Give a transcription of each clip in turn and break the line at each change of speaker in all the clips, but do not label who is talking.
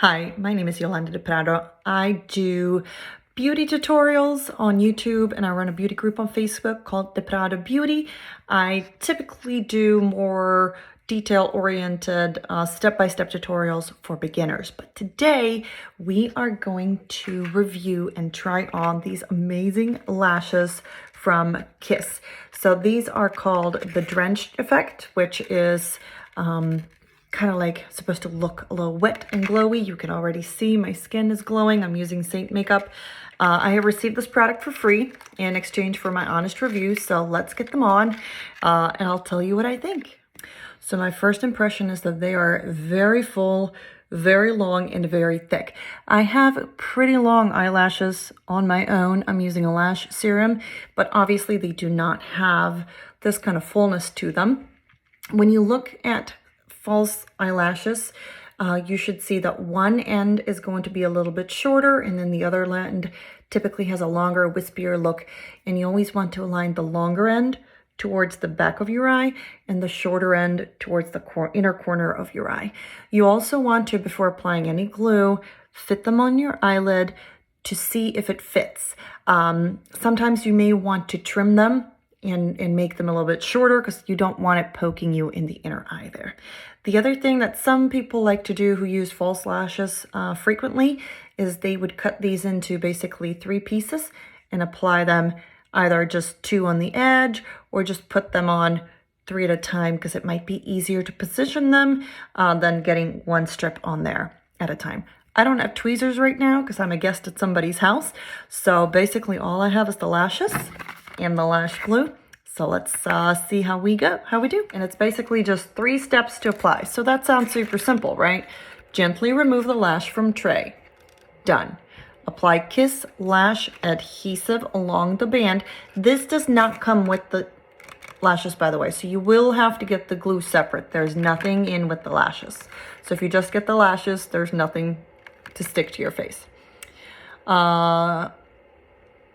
Hi, my name is Yolanda de Prado. I do beauty tutorials on YouTube and I run a beauty group on Facebook called De Prado Beauty. I typically do more detail-oriented step-by-step tutorials for beginners. But today we are going to review and try on these amazing lashes from Kiss. So these are called the Drenched effect, which is kind of like supposed to look a little wet and glowy. You can already see my skin is glowing. I'm using Saint makeup. I have received this product for free in exchange for my honest review. So let's get them on and I'll tell you what I think. So my first impression is that they are very full, very long, and very thick. I have pretty long eyelashes on my own. I'm using a lash serum, but obviously they do not have this kind of fullness to them. When you look at false eyelashes, you should see that one end is going to be a little bit shorter and then the other end typically has a longer, wispier look. And you always want to align the longer end towards the back of your eye and the shorter end towards the inner corner of your eye. You also want to, before applying any glue, fit them on your eyelid to see if it fits. Sometimes you may want to trim them and make them a little bit shorter because you don't want it poking you in the inner eye there. The other thing that some people like to do who use false lashes frequently is they would cut these into basically 3 pieces and apply them either just 2 on the edge or just put them on 3 at a time because it might be easier to position them than getting 1 strip on there at a time. I don't have tweezers right now because I'm a guest at somebody's house. So basically all I have is the lashes and the lash glue. So let's see how we do. And it's basically just 3 steps to apply. So that sounds super simple, right? Gently remove the lash from tray. Done. Apply Kiss Lash adhesive along the band. This does not come with the lashes, by the way, so you will have to get the glue separate. There's nothing in with the lashes. So if you just get the lashes, there's nothing to stick to your face.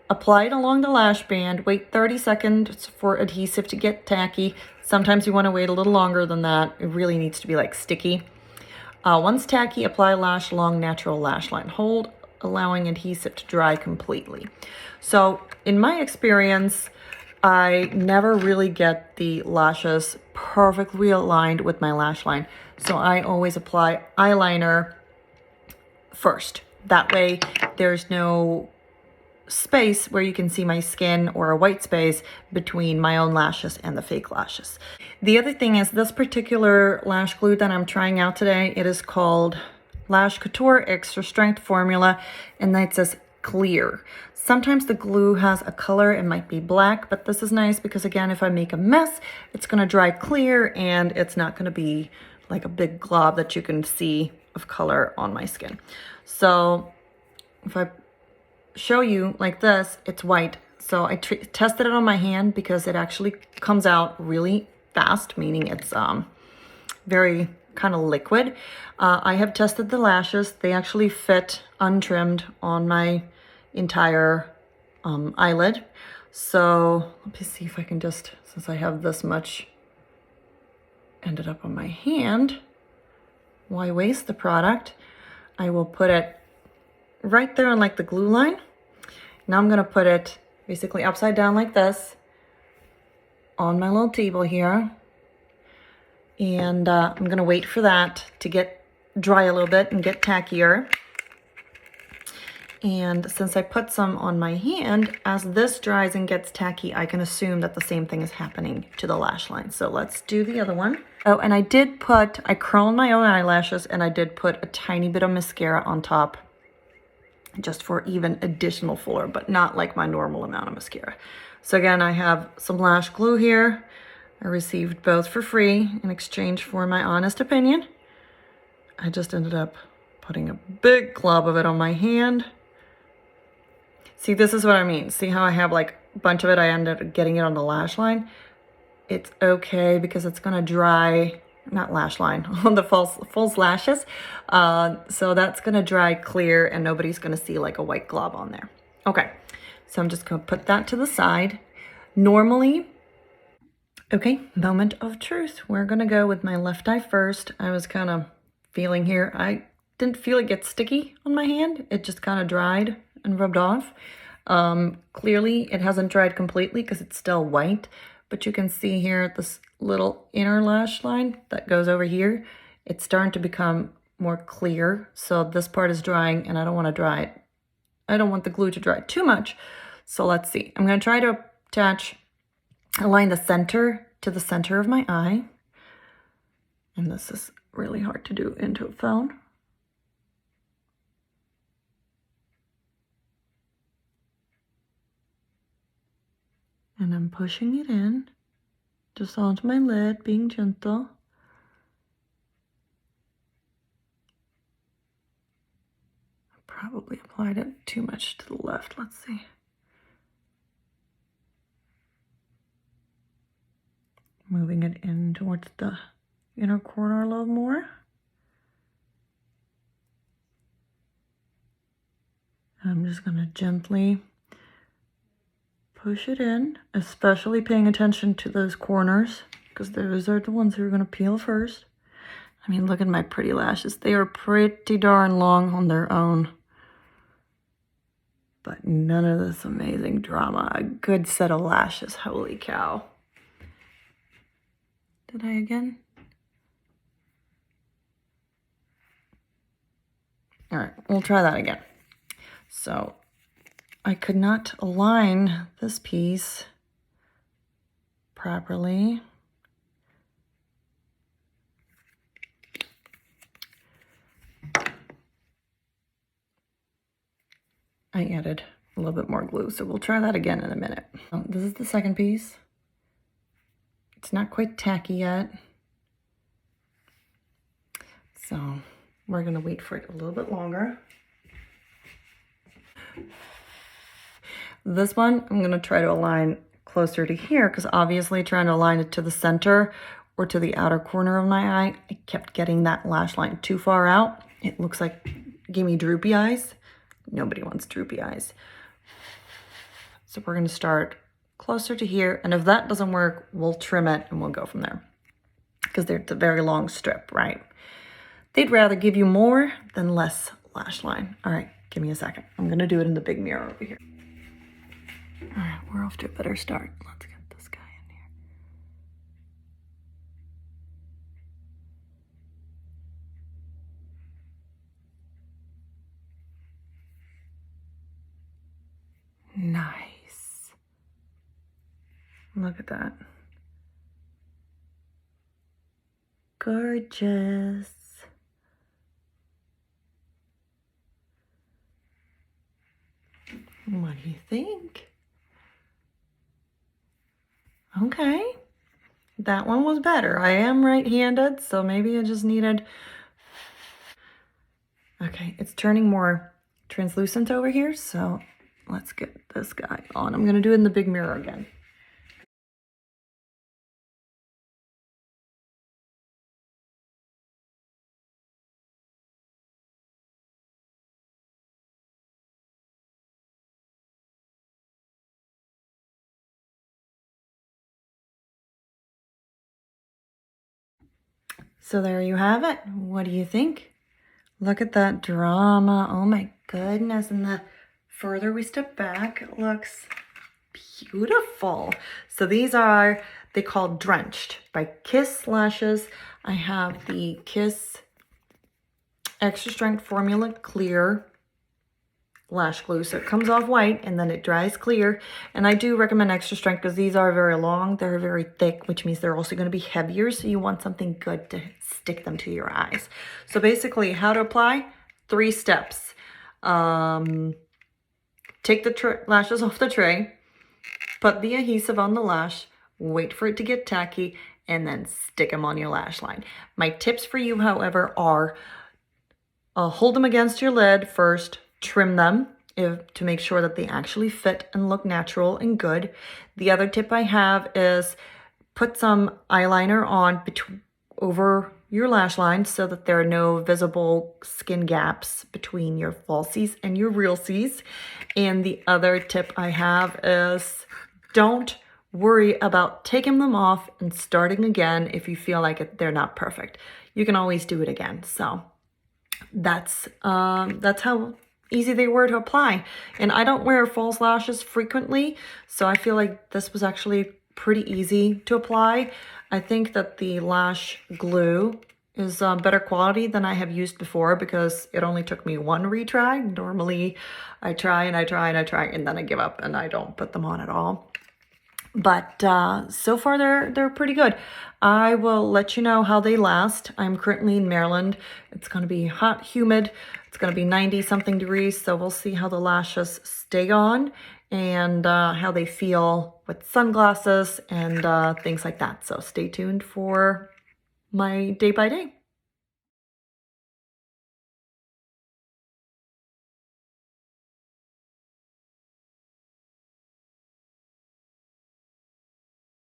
Apply it along the lash band. Wait 30 seconds for adhesive to get tacky. Sometimes you want to wait a little longer than that. It really needs to be like sticky. Once tacky, apply lash along natural lash line. Hold, allowing adhesive to dry completely. So in my experience, I never really get the lashes perfectly aligned with my lash line. So I always apply eyeliner first. That way there's no space where you can see my skin or a white space between my own lashes and the fake lashes. The other thing is this particular lash glue that I'm trying out today, it is called Lash Couture Extra Strength Formula, and that says clear. Sometimes the glue has a color, it might be black, but this is nice because again, if I make a mess, it's gonna dry clear and it's not gonna be like a big glob that you can see of color on my skin. So if I show you like this, it's white. So I tested it on my hand because it actually comes out really fast, meaning it's very kind of liquid. I have tested the lashes. They actually fit untrimmed on my entire eyelid. So let me see if I can just, since I have this much ended up on my hand, why waste the product? I will put it right there on like the glue line. Now I'm gonna put it basically upside down like this on my little table here. And I'm gonna wait for that to get dry a little bit and get tackier. And since I put some on my hand, as this dries and gets tacky, I can assume that the same thing is happening to the lash line. So let's do the other one. Oh, and I curled my own eyelashes and I did put a tiny bit of mascara on top just for even additional fuller, but not like my normal amount of mascara. So again, I have some lash glue here. I received both for free in exchange for my honest opinion. I just ended up putting a big glob of it on my hand. See, this is what I mean. See how I have like a bunch of it, I ended up getting it on the lash line. It's okay because it's gonna dry, not lash line, on the false lashes. So that's gonna dry clear and nobody's gonna see like a white glob on there. Okay, so I'm just gonna put that to the side. Normally, okay, moment of truth. We're gonna go with my left eye first. I was kind of feeling here. I didn't feel it get sticky on my hand. It just kind of dried and rubbed off. Clearly it hasn't dried completely because it's still white, but you can see here this little inner lash line that goes over here. It's starting to become more clear. So this part is drying and I don't want to dry it. I don't want the glue to dry too much. So let's see. I'm going to try to align the center to the center of my eye. And this is really hard to do into a phone. And I'm pushing it in, just onto my lid, being gentle. I probably applied it too much to the left. Let's see. Moving it in towards the inner corner a little more. I'm just going to gently push it in, especially paying attention to those corners because those are the ones who are going to peel first. I mean, look at my pretty lashes. They are pretty darn long on their own. But none of this amazing drama. A good set of lashes. Holy cow. Did I again? All right, we'll try that again. So I could not align this piece properly. I added a little bit more glue, so we'll try that again in a minute. This is the second piece. It's not quite tacky yet. So we're gonna wait for it a little bit longer. This one, I'm gonna try to align closer to here because obviously trying to align it to the center or to the outer corner of my eye, I kept getting that lash line too far out. It looks like it gave me droopy eyes. Nobody wants droopy eyes. So we're gonna start closer to here, and if that doesn't work, we'll trim it and we'll go from there. Because it's a very long strip, right? They'd rather give you more than less lash line. All right, give me a second. I'm gonna do it in the big mirror over here. All right, we're off to a better start. Let's get this guy in here. Nice. Look at that. Gorgeous. What do you think? Okay, that one was better. I am right-handed, so maybe I just needed... Okay, it's turning more translucent over here, so let's get this guy on. I'm gonna do it in the big mirror again. So there you have it. What do you think? Look at that drama. Oh my goodness. And the further we step back, it looks beautiful. So these are, they call Drenched by Kiss Lashes. I have the Kiss Extra Strength Formula Clear lash glue, so it comes off white and then it dries clear. And I do recommend extra strength because these are very long, they're very thick, which means they're also going to be heavier, so you want something good to stick them to your eyes. So basically, how to apply? 3 steps. Take the lashes off the tray, put the adhesive on the lash, wait for it to get tacky, and then stick them on your lash line. My tips for you, however, are hold them against your lid first, trim them to make sure that they actually fit and look natural and good. The other tip I have is put some eyeliner on over your lash line so that there are no visible skin gaps between your falsies and your realsies. And the other tip I have is don't worry about taking them off and starting again if you feel like they're not perfect. You can always do it again. So that's how easy they were to apply. And I don't wear false lashes frequently, so I feel like this was actually pretty easy to apply. I think that the lash glue is better quality than I have used before because it only took me one retry. Normally I try and I try and I try and then I give up and I don't put them on at all. But so far they're pretty good. I will let you know how they last. I'm currently in Maryland. It's going to be hot, humid. It's going to be 90 something degrees. So we'll see how the lashes stay on and how they feel with sunglasses and things like that. So stay tuned for my day by day.